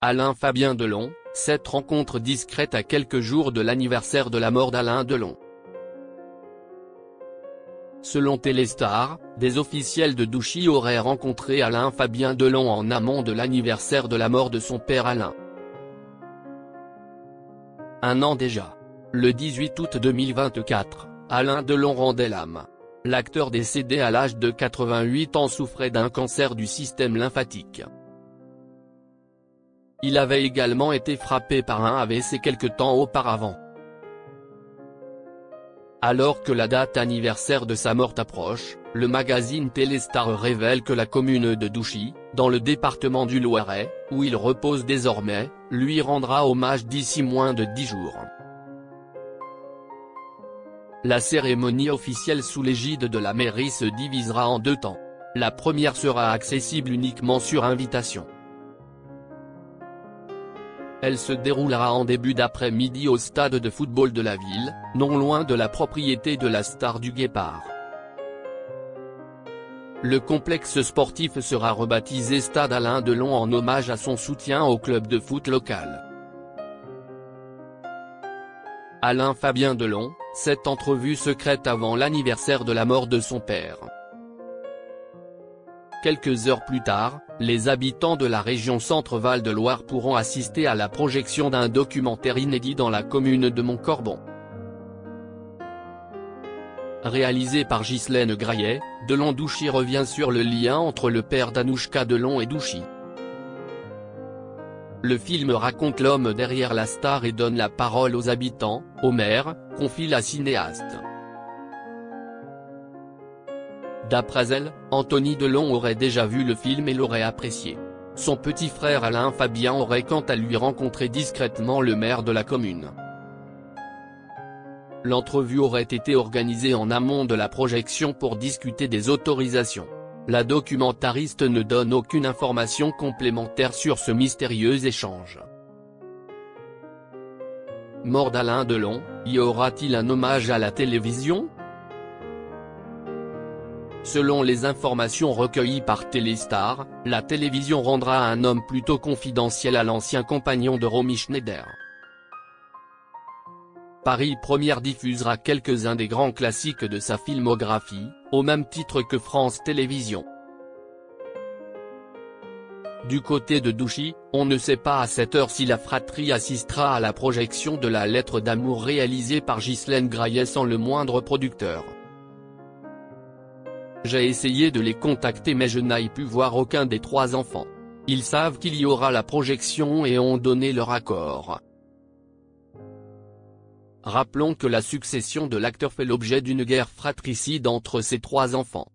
Alain Fabien Delon, cette rencontre discrète à quelques jours de l'anniversaire de la mort d'Alain Delon. Selon Téléstar, des officiels de Douchy auraient rencontré Alain Fabien Delon en amont de l'anniversaire de la mort de son père Alain. Un an déjà. Le 18 août 2024, Alain Delon rendait l'âme. L'acteur décédé à l'âge de 88 ans souffrait d'un cancer du système lymphatique. Il avait également été frappé par un AVC quelque temps auparavant. Alors que la date anniversaire de sa mort approche, le magazine Téléstar révèle que la commune de Douchy, dans le département du Loiret, où il repose désormais, lui rendra hommage d'ici moins de 10 jours. La cérémonie officielle sous l'égide de la mairie se divisera en 2 temps. La première sera accessible uniquement sur invitation. Elle se déroulera en début d'après-midi au stade de football de la ville, non loin de la propriété de la star du Guépard. Le complexe sportif sera rebaptisé Stade Alain Delon en hommage à son soutien au club de foot local. Alain Fabien Delon, cette entrevue secrète avant l'anniversaire de la mort de son père. Quelques heures plus tard, les habitants de la région Centre-Val de Loire pourront assister à la projection d'un documentaire inédit dans la commune de Montcorbon. Réalisé par Ghislaine Graillet, Delon Douchy revient sur le lien entre le père d'Anouchka Delon et Douchy. Le film raconte l'homme derrière la star et donne la parole aux habitants, au maire, confie la cinéaste. D'après elle, Anthony Delon aurait déjà vu le film et l'aurait apprécié. Son petit frère Alain Fabien aurait quant à lui rencontré discrètement le maire de la commune. L'entrevue aurait été organisée en amont de la projection pour discuter des autorisations. La documentariste ne donne aucune information complémentaire sur ce mystérieux échange. Mort d'Alain Delon, y aura-t-il un hommage à la télévision ? Selon les informations recueillies par Téléstar, la télévision rendra un homme plutôt confidentiel à l'ancien compagnon de Romy Schneider. Paris Première diffusera quelques-uns des grands classiques de sa filmographie, au même titre que France Télévisions. Du côté de Douchy, on ne sait pas à cette heure si la fratrie assistera à la projection de la lettre d'amour réalisée par Ghislaine Graillet sans le moindre producteur. J'ai essayé de les contacter mais je n'ai pu voir aucun des 3 enfants. Ils savent qu'il y aura la projection et ont donné leur accord. Rappelons que la succession de l'acteur fait l'objet d'une guerre fratricide entre ses 3 enfants.